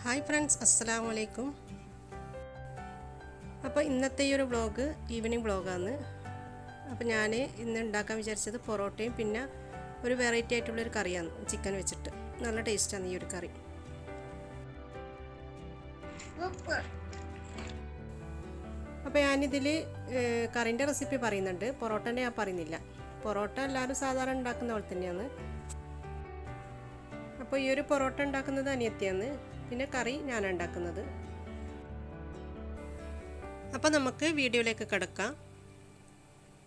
Hi friends, അസ്സലാമു അലൈക്കും. അപ്പോൾ ഇന്നത്തെ ഈ ഒരു വ്ളോഗ് ഈവനിങ് വ്ളോഗാണ്. അപ്പോൾ ഞാൻ ഇന്ന് ഉണ്ടാക്കാൻ വിചാരിച്ചത് പൊറോട്ടയും പിന്നെ ഒരു വെറൈറ്റി ആയിട്ടുള്ളൊരു കറിയാണ്, ചിക്കൻ വെച്ചിട്ട്. നല്ല ടേസ്റ്റാണ് ഈ ഒരു കറി. അപ്പോൾ ഞാനിതിൽ കറിൻ്റെ റെസിപ്പി പറയുന്നുണ്ട്, പൊറോട്ടൻ്റെ ഞാൻ പറയുന്നില്ല. പൊറോട്ട എല്ലാവരും സാധാരണ ഉണ്ടാക്കുന്ന പോലെ തന്നെയാണ്. അപ്പോൾ ഈ ഒരു പൊറോട്ട ഉണ്ടാക്കുന്നത് അനിയത്തിയാണ്, പിന്നെ കറി ഞാൻ ഉണ്ടാക്കുന്നത്. അപ്പോൾ നമുക്ക് വീഡിയോയിലേക്ക് കിടക്കാം.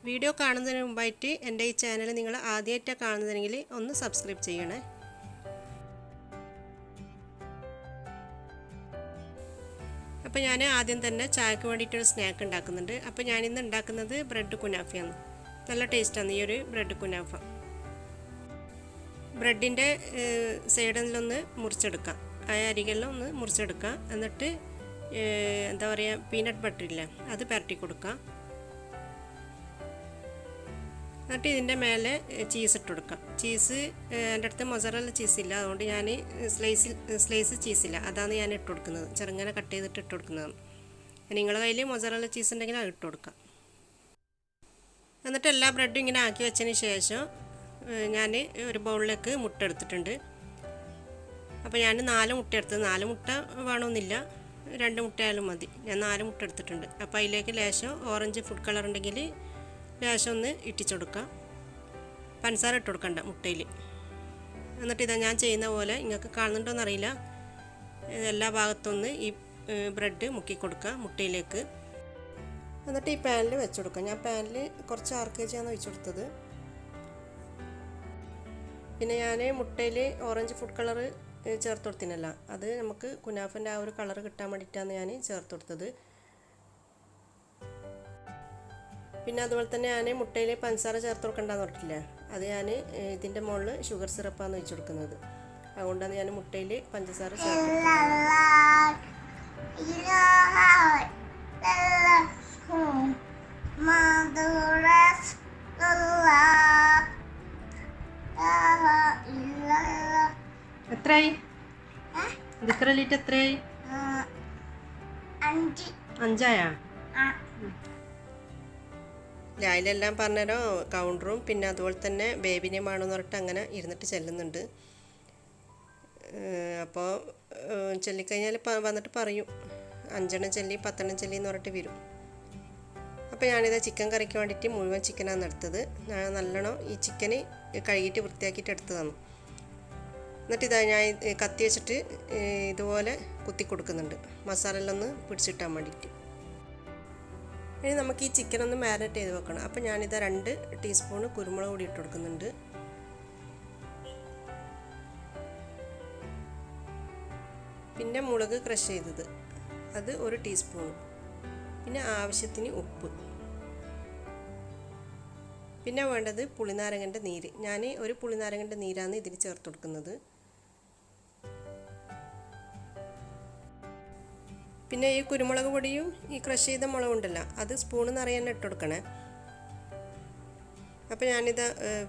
വീഡിയോ കാണുന്നതിന് മുമ്പായിട്ട് എൻ്റെ ഈ ചാനൽ നിങ്ങൾ ആദ്യമായിട്ടാണ് കാണുന്നതെങ്കിൽ ഒന്ന് സബ്സ്ക്രൈബ് ചെയ്യണേ. അപ്പോൾ ഞാൻ ആദ്യം തന്നെ ചായക്ക് വേണ്ടിയിട്ടൊരു സ്നാക്ക് ഉണ്ടാക്കുന്നുണ്ട്. അപ്പോൾ ഞാനിന്ന് ഉണ്ടാക്കുന്നത് ബ്രെഡ് കുനാഫയാണ്. നല്ല ടേസ്റ്റാണ് ഈ ഒരു ബ്രെഡ് കുനാഫ. ബ്രെഡിൻ്റെ സൈഡിലൊന്ന് മുറിച്ചെടുക്കാം, ആ അരികളിലും ഒന്ന് മുറിച്ചെടുക്കാം. എന്നിട്ട് എന്താ പറയുക, പീനട്ട് ബട്ടർ ഇല്ല, അത് പുരട്ടി കൊടുക്കാം. എന്നിട്ട് ഇതിൻ്റെ മേലെ ചീസ് ഇട്ട് കൊടുക്കാം. ചീസ് എൻ്റെ അടുത്ത് മൊസറല്ല ചീസില്ല, അതുകൊണ്ട് ഞാൻ സ്ലൈസ് ചീസില്ല, അതാണ് ഞാൻ ഇട്ട് കൊടുക്കുന്നത്. ചെറുങ്ങനെ കട്ട് ചെയ്തിട്ട് ഇട്ട് കൊടുക്കുന്നതാണ്. നിങ്ങളുടെ കയ്യിൽ മൊസറല്ല ചീസ് ഉണ്ടെങ്കിൽ അത് ഇട്ട് കൊടുക്കാം. എന്നിട്ട് എല്ലാ ബ്രെഡും ഇങ്ങനെ ആക്കി വെച്ചതിന് ശേഷം ഞാൻ ഒരു ബൗളിലേക്ക് മുട്ട എടുത്തിട്ടുണ്ട്. അപ്പോൾ ഞാൻ 4 മുട്ട എടുത്തത്. 4 മുട്ട വേണമെന്നില്ല, 2 മുട്ടയായാലും മതി. ഞാൻ 4 മുട്ട എടുത്തിട്ടുണ്ട്. അപ്പോൾ അതിലേക്ക് ലേശം ഓറഞ്ച് ഫുഡ് കളർ ഉണ്ടെങ്കിൽ ലേശം ഒന്ന് ഇട്ടിച്ചു കൊടുക്കാം. പഞ്ചസാര ഇട്ട് കൊടുക്കണ്ട മുട്ടയിൽ. എന്നിട്ട് ഇതാ ഞാൻ ചെയ്യുന്ന പോലെ, നിങ്ങൾക്ക് കാണുന്നുണ്ടോയെന്ന് അറിയില്ല, എല്ലാ ഭാഗത്തൊന്ന് ഈ ബ്രെഡ് മുക്കി കൊടുക്കുക മുട്ടയിലേക്ക്. എന്നിട്ട് ഈ പാനിൽ വെച്ച് കൊടുക്കാം. ഞാൻ പാനിൽ കുറച്ച് 6 kg ആണ് വെച്ച് കൊടുത്തത്. പിന്നെ ഞാൻ മുട്ടയിൽ ഓറഞ്ച് ഫുഡ് കളർ ചേർത്ത് കൊടുത്തിനല്ല, അത് നമുക്ക് കുനാഫൻ്റെ ആ ഒരു കളർ കിട്ടാൻ വേണ്ടിയിട്ടാണ് ഞാൻ ചേർത്ത് കൊടുത്തത്. പിന്നെ അതുപോലെ തന്നെ ഞാൻ മുട്ടയിൽ പഞ്ചസാര ചേർത്ത് കൊടുക്കണ്ടെന്ന് പറഞ്ഞിട്ടില്ല, അത് ഞാൻ ഇതിൻ്റെ മുകളിൽ ഷുഗർ സിറപ്പാണ് വെച്ച് കൊടുക്കുന്നത്. അതുകൊണ്ടാണ് ഞാൻ മുട്ടയിൽ പഞ്ചസാര ചേർത്ത് എത്രയായി? ഇത്ര ലിറ്റർ എത്രയായി? 5 ലായിലെല്ലാം പറഞ്ഞേരോ കൗണ്ടറും പിന്നെ അതുപോലെ തന്നെ ബേബിനെയും വേണമെന്ന് പറഞ്ഞിട്ട് അങ്ങനെ ഇരുന്നിട്ട് ചെല്ലുന്നുണ്ട്. അപ്പോൾ ചൊല്ലിക്കഴിഞ്ഞാൽ വന്നിട്ട് പറയും 5 എണ്ണം ചൊല്ലി 10 എണ്ണം ചൊല്ലി എന്ന് പറഞ്ഞിട്ട് വരും. അപ്പോൾ ഞാനിത് ചിക്കൻ കറിക്ക് വേണ്ടിയിട്ട് മുഴുവൻ ചിക്കനാണ് എടുത്തത്. ഞാൻ നല്ലോണം ഈ ചിക്കന് കഴുകിയിട്ട് വൃത്തിയാക്കിയിട്ട് എടുത്തതാണ്. എന്നിട്ട് ഇതാ ഞാൻ കത്തി വെച്ചിട്ട് ഇതുപോലെ കുത്തി കൊടുക്കുന്നുണ്ട്, മസാലയിലൊന്ന് പിടിച്ചിട്ടാൻ വേണ്ടിയിട്ട്. ഇനി നമുക്ക് ഈ ചിക്കൻ ഒന്ന് മാരിനേറ്റ് ചെയ്ത് വെക്കണം. അപ്പോൾ ഞാനിതാ 2 ടീസ്പൂൺ കുരുമുളക് പൊടി ഇട്ട് കൊടുക്കുന്നുണ്ട്. പിന്നെ മുളക് ക്രഷ് ചെയ്തത് അത് 1 ടീസ്പൂൺ. പിന്നെ ആവശ്യത്തിന് ഉപ്പ്. പിന്നെ വേണ്ടത് പുളിനാരങ്ങൻ്റെ നീര്. ഞാൻ ഒരു പുളിനാരങ്ങൻ്റെ നീരാണ് ഇതിൽ ചേർത്ത് കൊടുക്കുന്നത്. പിന്നെ ഈ കുരുമുളക് പൊടിയും ഈ ക്രഷ് ചെയ്ത മുളകുണ്ടല്ലോ, അത് സ്പൂണ് നിറയെ ഇട്ട് കൊടുക്കണേ. അപ്പോൾ ഞാനിത്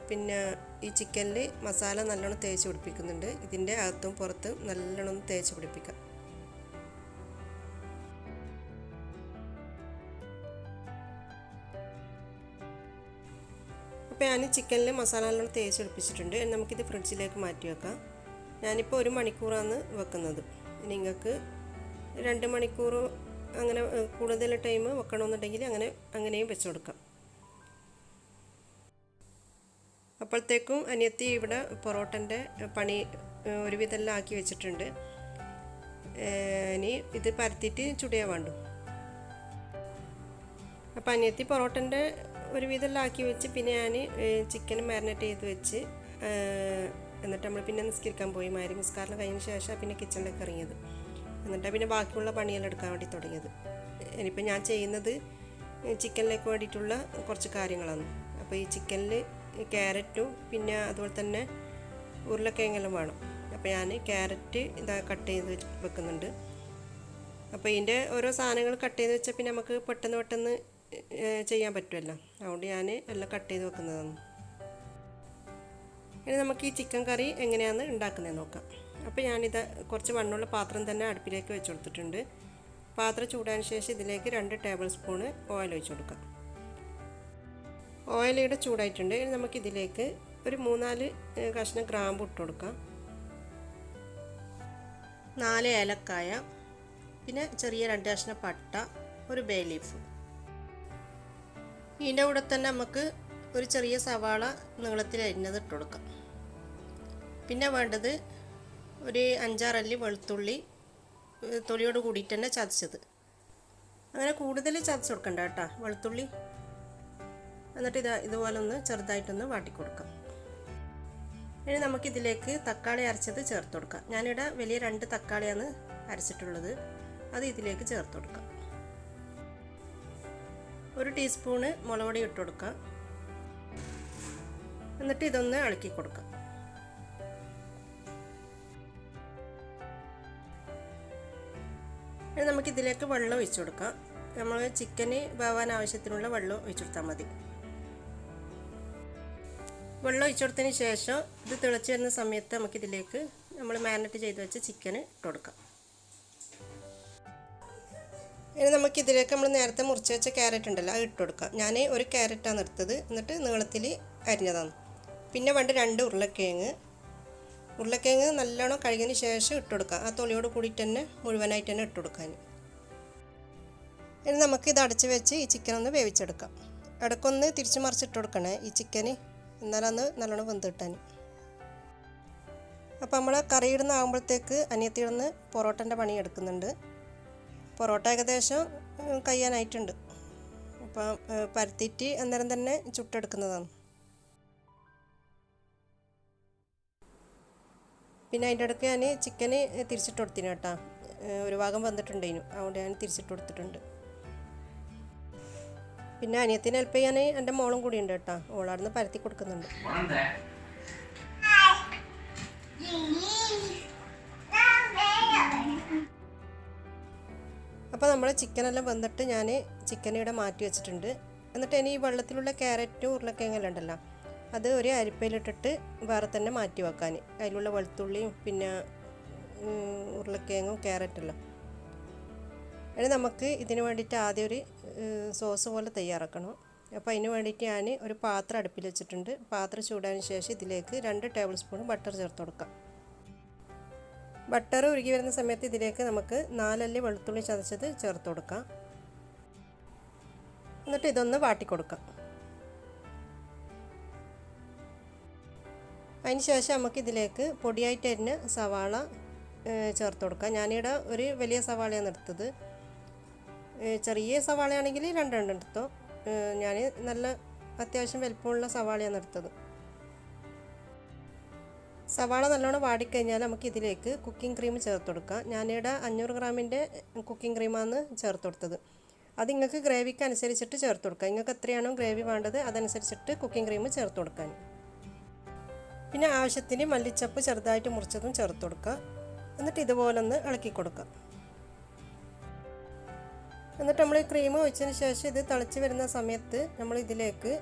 പിന്നെ ഈ ചിക്കനിൽ മസാല നല്ലോണം തേച്ച് പിടിപ്പിക്കുന്നുണ്ട്. ഇതിൻ്റെ അകത്തും പുറത്തും നല്ലോണം തേച്ച് പിടിപ്പിക്കാം. അപ്പോൾ ഞാൻ ചിക്കനിൽ മസാല നല്ലോണം തേച്ച് പിടിപ്പിച്ചിട്ടുണ്ട്. നമുക്കിത് ഫ്രിഡ്ജിലേക്ക് മാറ്റി വെക്കാം. ഞാനിപ്പോൾ 1 മണിക്കൂറാണ് വെക്കുന്നത്. നിങ്ങൾക്ക് 2 മണിക്കൂർ അങ്ങനെ കൂടുതൽ ടൈം വെക്കണമെന്നുണ്ടെങ്കിൽ അങ്ങനെയും വെച്ച് കൊടുക്കാം. അപ്പോഴത്തേക്കും അനിയത്തി ഇവിടെ പൊറോട്ടൻ്റെ പണി ഒരുവിധമെല്ലാം ആക്കി വെച്ചിട്ടുണ്ട്. ഇനി ഇത് പരത്തിയിട്ട് ചുടിയാൻ വേണ്ടു. അപ്പോൾ അനിയത്തി പൊറോട്ടൻ്റെ ഒരുവിധമെല്ലാം ആക്കി വെച്ച്, പിന്നെ ഞാൻ ചിക്കൻ മാരിനേറ്റ് ചെയ്ത് വെച്ച്, എന്നിട്ട് നമ്മൾ പിന്നെ നിസ്കരിക്കാൻ പോയി. മാരി നിസ്കാരം കഴിഞ്ഞ ശേഷം പിന്നെ കിച്ചണിലേക്ക് ഇറങ്ങിയത്. എന്നിട്ടാണ് പിന്നെ ബാക്കിയുള്ള പണിയെല്ലാം എടുക്കാൻ വേണ്ടി തുടങ്ങിയത്. ഇനിയിപ്പോൾ ഞാൻ ചെയ്യുന്നത് ചിക്കനിലേക്ക് വേണ്ടിയിട്ടുള്ള കുറച്ച് കാര്യങ്ങളാണ്. അപ്പോൾ ഈ ചിക്കനിൽ ക്യാരറ്റും പിന്നെ അതുപോലെ തന്നെ ഉരുളക്കിഴങ്ങെല്ലാം വേണം. അപ്പോൾ ഞാൻ ക്യാരറ്റ് ഇതാ കട്ട് ചെയ്ത് വെക്കുന്നുണ്ട്. അപ്പോൾ ഇതിൻ്റെ ഓരോ സാധനങ്ങൾ കട്ട് ചെയ്ത് വെച്ചാൽ പിന്നെ നമുക്ക് പെട്ടെന്ന് ചെയ്യാൻ പറ്റുമല്ലോ. അതുകൊണ്ട് ഞാൻ എല്ലാം കട്ട് ചെയ്ത് വെക്കുന്നതാണ്. ഇനി നമുക്ക് ഈ ചിക്കൻ കറി എങ്ങനെയാണ് ഉണ്ടാക്കുന്നത് നോക്കാം. അപ്പോൾ ഞാനിത് കുറച്ച് വണ്ണമുള്ള പാത്രം തന്നെ അടുപ്പിലേക്ക് വെച്ച് കൊടുത്തിട്ടുണ്ട്. പാത്രം ചൂടാൻ ശേഷം ഇതിലേക്ക് 2 ടേബിൾ സ്പൂണ് ഓയിൽ ഒഴിച്ച് കൊടുക്കാം. ഓയിൽ ഇവിടെ ചൂടായിട്ടുണ്ട്. ഇനി നമുക്കിതിലേക്ക് ഒരു 3-4 കഷ്ണം ഗ്രാമ്പു ഇട്ട് കൊടുക്കാം. 4 ഏലക്കായ, പിന്നെ ചെറിയ 2 കഷ്ണം പട്ട, ഒരു ബേ ലീഫ്. ഇതിൻ്റെ കൂടെ തന്നെ നമുക്ക് ഒരു ചെറിയ സവാള നീളത്തിൽ അരിഞ്ഞത് ഇട്ട് കൊടുക്കാം. പിന്നെ വേണ്ടത് ഒരു 5-6 അല്ലി വെളുത്തുള്ളി തൊലിയോട് കൂടിയിട്ട് തന്നെ ചതച്ചത്. അങ്ങനെ കൂടുതൽ ചതച്ച് കൊടുക്കണ്ട കേട്ടോ വെളുത്തുള്ളി. എന്നിട്ട് ഇതുപോലെ ഒന്ന് ചെറുതായിട്ടൊന്ന് വാട്ടിക്കൊടുക്കാം. ഇനി നമുക്കിതിലേക്ക് തക്കാളി അരച്ചത് ചേർത്ത് കൊടുക്കാം. ഞാനിവിടെ വലിയ 2 തക്കാളിയാണ് അരച്ചിട്ടുള്ളത്. അത് ഇതിലേക്ക് ചേർത്ത് കൊടുക്കാം. 1 ടീസ്പൂണ് മുളക് പൊടി ഇട്ട് കൊടുക്കാം. എന്നിട്ട് ഇതൊന്ന് ഇളക്കി കൊടുക്കാം. ഇനി നമുക്കിതിലേക്ക് വെള്ളം ഒഴിച്ചു കൊടുക്കാം. നമ്മൾ ചിക്കന് വേവാൻ ആവശ്യത്തിനുള്ള വെള്ളം ഒഴിച്ചു കൊടുത്താൽ മതി. വെള്ളം ഒഴിച്ചു കൊടുത്തതിന് ശേഷം ഇത് തിളച്ച് വരുന്ന സമയത്ത് നമുക്കിതിലേക്ക് നമ്മൾ മാരിനേറ്റ് ചെയ്ത് വെച്ച ചിക്കന് ഇട്ട് കൊടുക്കാം. ഇനി നമുക്കിതിലേക്ക് നമ്മൾ നേരത്തെ മുറിച്ച് വെച്ച ക്യാരറ്റ് ഉണ്ടല്ലോ അത് ഇട്ട് കൊടുക്കാം. ഞാൻ ഒരു ക്യാരറ്റാണ് എടുത്തത്. എന്നിട്ട് നീളത്തിൽ അരിഞ്ഞതാണ്. പിന്നെ വേണ്ട 2 ഉരുളക്കിഴങ്ങ് നല്ലോണം കഴുകിയതിന് ശേഷം ഇട്ട് കൊടുക്കാം. ആ തൊലിയോട് കൂടിയിട്ട് തന്നെ മുഴുവനായിട്ട് തന്നെ ഇട്ട് കൊടുക്കാൻ. ഇനി നമുക്കിത് അടച്ച് വെച്ച് ഈ ചിക്കൻ ഒന്ന് വേവിച്ചെടുക്കാം. ഇടയ്ക്കൊന്ന് തിരിച്ച് മറിച്ചിട്ട് കൊടുക്കണേ ഈ ചിക്കന്, എന്നാലന്ന് നല്ലോണം വെന്ത് കിട്ടാൻ. അപ്പോൾ നമ്മൾ കറി ഇടുന്നാകുമ്പോഴത്തേക്ക് അനിയത്തിയിടുന്ന് പൊറോട്ടൻ്റെ പണി എടുക്കുന്നുണ്ട്. പൊറോട്ട ഏകദേശം കഴിയാനായിട്ടുണ്ട്. അപ്പം പരത്തിയിട്ട് അന്നേരം തന്നെ ചുട്ടെടുക്കുന്നതാണ്. പിന്നെ അതിൻ്റെ ഇടയ്ക്ക് ഞാൻ ചിക്കന് തിരിച്ചിട്ട് കൊടുത്തിന് കേട്ടോ. ഒരു ഭാഗം വന്നിട്ടുണ്ടേനു, അതുകൊണ്ട് ഞാൻ തിരിച്ചിട്ട് കൊടുത്തിട്ടുണ്ട്. പിന്നെ അനിയത്തിന് ഹെൽപ്പ് ചെയ്യാൻ എൻ്റെ മോളും കൂടി ഉണ്ട് കേട്ടോ. ഓളാടുന്ന് പരത്തി കൊടുക്കുന്നുണ്ട്. അപ്പോൾ നമ്മൾ ചിക്കനെല്ലാം വന്നിട്ട് ഞാൻ ചിക്കനിവിടെ മാറ്റി വെച്ചിട്ടുണ്ട്. എന്നിട്ട് ഇനി ഈ വെള്ളത്തിലുള്ള ക്യാരറ്റും ഉരുളക്കിഴങ്ങെല്ലാം ഉണ്ടല്ലോ അത് ഒരു അരിപ്പയിലിട്ടിട്ട് വേറെ തന്നെ മാറ്റി വെക്കാൻ. അതിലുള്ള വെളുത്തുള്ളിയും പിന്നെ ഉരുളക്കിഴങ്ങും ക്യാരറ്റെല്ലാം. ഇനി നമുക്ക് ഇതിന് വേണ്ടിയിട്ട് ആദ്യം ഒരു സോസ് പോലെ തയ്യാറാക്കണം. അപ്പോൾ അതിന് വേണ്ടിയിട്ട് ഞാൻ ഒരു പാത്രം അടുപ്പിൽ വെച്ചിട്ടുണ്ട്. പാത്രം ചൂടായതിന് ശേഷം ഇതിലേക്ക് 2 ടേബിൾ സ്പൂൺ ബട്ടർ ചേർത്ത് കൊടുക്കാം. ബട്ടർ ഉരുകി വരുന്ന സമയത്ത് ഇതിലേക്ക് നമുക്ക് 4 അല്ലി വെളുത്തുള്ളി ചതച്ചത് ചേർത്ത് കൊടുക്കാം. എന്നിട്ട് ഇതൊന്ന് വാട്ടിക്കൊടുക്കാം. അതിന് ശേഷം നമുക്കിതിലേക്ക് പൊടിയായിട്ട് അരിഞ്ഞ സവാള ചേർത്ത് കൊടുക്കാം. ഞാനിവിടെ ഒരു വലിയ സവാളയാണ് എടുത്തത്. ചെറിയ സവാളയാണെങ്കിൽ 2 എടുത്തോ. ഞാൻ നല്ല അത്യാവശ്യം വലിപ്പമുള്ള സവാളയാണ് എടുത്തത്. സവാള നല്ലോണം വാടിക്കഴിഞ്ഞാൽ നമുക്ക് ഇതിലേക്ക് കുക്കിംഗ് ക്രീം ചേർത്ത് കൊടുക്കാം. ഞാനിവിടെ 500 ഗ്രാമിൻ്റെ കുക്കിംഗ് ക്രീമാണ് ചേർത്ത് കൊടുത്തത്. അത് നിങ്ങൾക്ക് ഗ്രേവിക്ക് അനുസരിച്ചിട്ട് ചേർത്ത് കൊടുക്കാം. നിങ്ങൾക്ക് എത്രയാണോ ഗ്രേവി വേണ്ടത് അതനുസരിച്ചിട്ട് കുക്കിംഗ് ക്രീം ചേർത്ത് കൊടുക്കാൻ. പിന്നെ ആവശ്യത്തിന് മല്ലിച്ചപ്പ് ചെറുതായിട്ട് മുറിച്ചതും ചേർത്ത് കൊടുക്കുക. എന്നിട്ട് ഇതുപോലെ ഒന്ന് ഇളക്കി കൊടുക്കുക. എന്നിട്ട് നമ്മൾ ക്രീം ഒഴിച്ചതിന് ശേഷം ഇത് തിളച്ച് വരുന്ന സമയത്ത് നമ്മൾ ഇതിലേക്ക്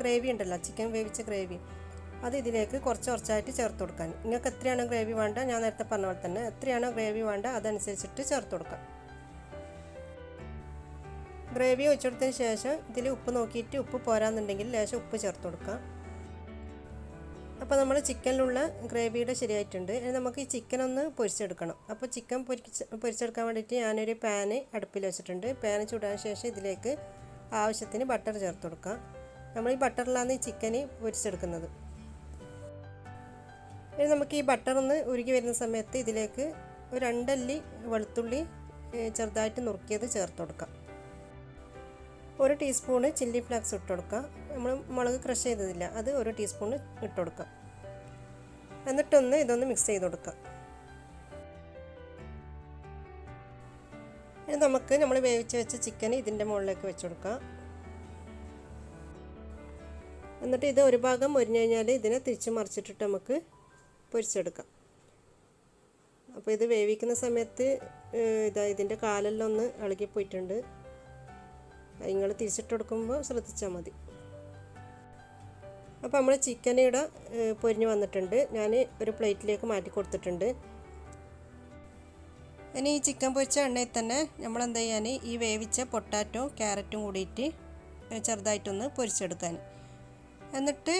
ഗ്രേവി ഉണ്ടല്ലോ, ചിക്കൻ വേവിച്ച ഗ്രേവി, അത് ഇതിലേക്ക് കുറച്ചായിട്ട് ചേർത്ത് കൊടുക്കാൻ. നിങ്ങൾക്ക് എത്രയാണോ ഗ്രേവി വേണ്ട, ഞാൻ നേരത്തെ പറഞ്ഞ പോലെ തന്നെ എത്രയാണോ ഗ്രേവി വേണ്ട അതനുസരിച്ചിട്ട് ചേർത്ത് കൊടുക്കാം. ഗ്രേവി ഒഴിച്ചു കൊടുത്തതിന് ശേഷം ഇതിൽ ഉപ്പ് നോക്കിയിട്ട് ഉപ്പ് പോരാന്നുണ്ടെങ്കിൽ ലേശം ഉപ്പ് ചേർത്ത് കൊടുക്കാം. അപ്പോൾ നമ്മൾ ചിക്കനിലുള്ള ഗ്രേവിയുടെ ശരിയായിട്ടുണ്ട്. ഇനി നമുക്ക് ഈ ചിക്കൻ ഒന്ന് പൊരിച്ചെടുക്കണം. അപ്പോൾ ചിക്കൻ പൊരിച്ചെടുക്കാൻ വേണ്ടിയിട്ട് ഞാനൊരു പാന് അടുപ്പിൽ വെച്ചിട്ടുണ്ട്. പാന് ചൂടാൻ ശേഷം ഇതിലേക്ക് ആവശ്യത്തിന് ബട്ടർ ചേർത്ത് കൊടുക്കാം. നമ്മൾ ഈ ബട്ടറിലാണ് ഈ ചിക്കന് പൊരിച്ചെടുക്കുന്നത്. ഇനി നമുക്ക് ഈ ബട്ടർ ഒന്ന് ഉരുകി വരുന്ന സമയത്ത് ഇതിലേക്ക് ഒരു 2 അല്ലി വെളുത്തുള്ളി ചെറുതായിട്ട് നുറുക്കിയത് ചേർത്ത് കൊടുക്കാം. 1 ടീസ്പൂണ് ചില്ലി ഫ്ലേക്സ് ഇട്ട് കൊടുക്കുക. നമ്മൾ മുളക് ക്രഷ് ചെയ്തതില്ല, അത് 1 ടീസ്പൂണ് ഇട്ട് കൊടുക്കുക. എന്നിട്ടൊന്ന് ഇതൊന്ന് മിക്സ് ചെയ്ത് കൊടുക്കുക. ഇനി നമുക്ക് നമ്മൾ വേവിച്ച് വെച്ച ചിക്കൻ ഇതിൻ്റെ മുകളിലേക്ക് വെച്ച് കൊടുക്കാം. എന്നിട്ട് ഇത് ഒരു ഭാഗം മൊരിഞ്ഞു കഴിഞ്ഞാൽ ഇതിനെ തിരിച്ച് മറിച്ചിട്ടിട്ട് നമുക്ക് പൊരിച്ചെടുക്കാം. അപ്പോൾ ഇത് വേവിക്കുന്ന സമയത്ത് ഇതിൻ്റെ കാലെല്ലാം ഒന്ന് ഇളകിപ്പോയിട്ടുണ്ട്. നിങ്ങൾ തിരിച്ചിട്ട് കൊടുക്കുമ്പോൾ ശ്രദ്ധിച്ചാൽ മതി. അപ്പോൾ നമ്മൾ ചിക്കൻ ഇവിടെ പൊരിഞ്ഞ് വന്നിട്ടുണ്ട്. ഞാൻ ഒരു പ്ലേറ്റിലേക്ക് മാറ്റി കൊടുത്തിട്ടുണ്ട്. ഇനി ഈ ചിക്കൻ പൊരിച്ച എണ്ണയിൽ തന്നെ നമ്മൾ എന്താ ചെയ്യാൻ, ഈ വേവിച്ച പൊട്ടാറ്റോ ക്യാരറ്റും കൂടിയിട്ട് ചെറുതായിട്ടൊന്ന് പൊരിച്ചെടുക്കാൻ. എന്നിട്ട്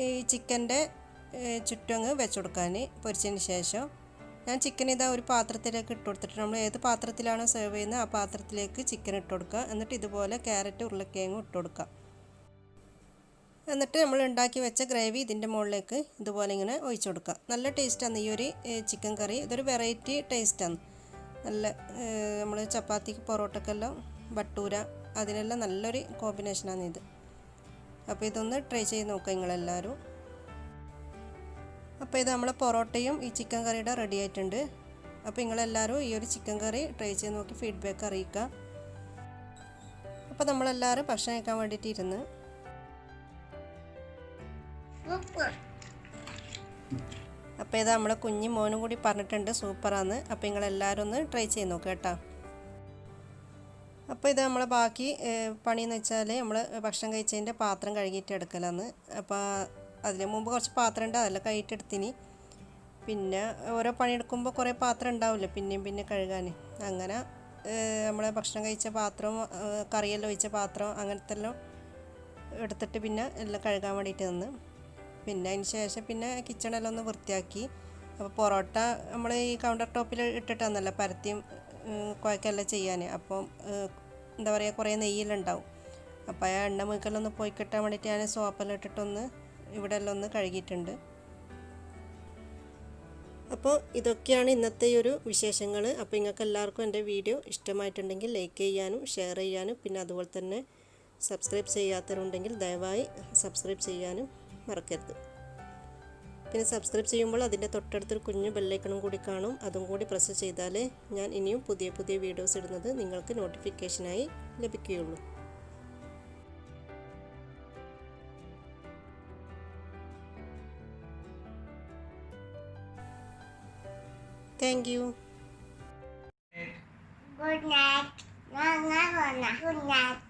ഈ ചിക്കൻ്റെ ചുറ്റങ്ങ് വെച്ച് കൊടുക്കാൻ. പൊരിച്ചതിന് ശേഷം ഞാൻ ചിക്കൻ ഇതാ ഒരു പാത്രത്തിലേക്ക് ഇട്ട് കൊടുത്തിട്ട്, നമ്മൾ ഏത് പാത്രത്തിലാണോ സെർവ് ചെയ്യുന്നത് ആ പാത്രത്തിലേക്ക് ചിക്കൻ ഇട്ട് കൊടുക്കുക. എന്നിട്ട് ഇതുപോലെ ക്യാരറ്റ് ഉരുളക്കിഴങ്ങും ഇട്ട് കൊടുക്കുക. എന്നിട്ട് നമ്മൾ ഉണ്ടാക്കി വെച്ച ഗ്രേവി ഇതിൻ്റെ മുകളിലേക്ക് ഇതുപോലെ ഇങ്ങനെ ഒഴിച്ചു കൊടുക്കുക. നല്ല ടേസ്റ്റാണ് ഈ ഒരു ചിക്കൻ കറി. ഇതൊരു വെറൈറ്റി ടേസ്റ്റാണ്. നല്ല നമ്മൾ ചപ്പാത്തിക്ക് പൊറോട്ടക്കെല്ലാം ബട്ടൂര അതിനെല്ലാം നല്ലൊരു കോമ്പിനേഷനാണ് ഇത്. അപ്പോൾ ഇതൊന്ന് ട്രൈ ചെയ്ത് നോക്കുക നിങ്ങളെല്ലാവരും. അപ്പോൾ ഇത് നമ്മളെ പൊറോട്ടയും ഈ ചിക്കൻ കറിയുടെ റെഡി ആയിട്ടുണ്ട്. അപ്പോൾ നിങ്ങളെല്ലാവരും ഈ ഒരു ചിക്കൻ കറി ട്രൈ ചെയ്ത് നോക്കി ഫീഡ്ബാക്ക് അറിയിക്കുക. അപ്പോൾ നമ്മളെല്ലാവരും ഭക്ഷണം കഴിക്കാൻ വേണ്ടിയിട്ട് ഇരുന്ന്. അപ്പോൾ ഇത് നമ്മളെ കുഞ്ഞി മോനും കൂടി പറഞ്ഞിട്ടുണ്ട് സൂപ്പറാന്ന്. അപ്പോൾ നിങ്ങളെല്ലാവരും ഒന്ന് ട്രൈ ചെയ്ത് നോക്കുക കേട്ടോ. അപ്പോൾ ഇത് നമ്മളെ ബാക്കി പണിയെന്ന് വെച്ചാൽ നമ്മൾ ഭക്ഷണം കഴിച്ചതിൻ്റെ പാത്രം കഴുകിയിട്ട് എടുക്കലാന്ന്. അപ്പോൾ അതിന് മുമ്പ് കുറച്ച് പാത്രം ഉണ്ട്, അതെല്ലാം കഴുകിയിട്ടെടുത്തിന്. പിന്നെ ഓരോ പണിയെടുക്കുമ്പോൾ കുറേ പാത്രം ഉണ്ടാവില്ല പിന്നെ കഴുകാൻ. അങ്ങനെ നമ്മളെ ഭക്ഷണം കഴിച്ച പാത്രം, കറിയെല്ലാം ഒഴിച്ച പാത്രം അങ്ങനത്തെ എല്ലാം എടുത്തിട്ട് പിന്നെ എല്ലാം കഴുകാൻ വേണ്ടിയിട്ട് നിന്ന്. പിന്നെ അതിന് ശേഷം പിന്നെ കിച്ചണെല്ലാം ഒന്ന് വൃത്തിയാക്കി. അപ്പോൾ പൊറോട്ട നമ്മൾ ഈ കൗണ്ടർ ടോപ്പിൽ ഇട്ടിട്ടാന്നല്ല പരത്തിയും കുഴക്കെല്ലാം ചെയ്യാൻ. അപ്പം എന്താ പറയുക, കുറേ നെയ്യെല്ലാം ഉണ്ടാവും. അപ്പോൾ ആ എണ്ണ മുക്കലെല്ലാം ഒന്ന് പോയി കിട്ടാൻ വേണ്ടിയിട്ട് ഞാൻ സോപ്പെല്ലാം ഇട്ടിട്ടൊന്ന് ഇവിടെ എല്ലാം ഒന്ന് കഴുകിയിട്ടുണ്ട്. അപ്പോൾ ഇതൊക്കെയാണ് ഇന്നത്തെ ഒരു വിശേഷങ്ങൾ. അപ്പോൾ നിങ്ങൾക്ക് എല്ലാവർക്കും എൻ്റെ വീഡിയോ ഇഷ്ടമായിട്ടുണ്ടെങ്കിൽ ലൈക്ക് ചെയ്യാനും ഷെയർ ചെയ്യാനും, പിന്നെ അതുപോലെ തന്നെ സബ്സ്ക്രൈബ് ചെയ്യാത്തവരുണ്ടെങ്കിൽ ദയവായി സബ്സ്ക്രൈബ് ചെയ്യാനും മറക്കരുത്. പിന്നെ സബ്സ്ക്രൈബ് ചെയ്യുമ്പോൾ അതിൻ്റെ തൊട്ടടുത്തൊരു കുഞ്ഞു ബെല്ലൈക്കണും കൂടി കാണും. അതും കൂടി പ്രസ് ചെയ്താലേ ഞാൻ ഇനിയും പുതിയ വീഡിയോസ് ഇടുന്നത് നിങ്ങൾക്ക് നോട്ടിഫിക്കേഷനായി ലഭിക്കുകയുള്ളൂ. Thank you. Good night. Good night.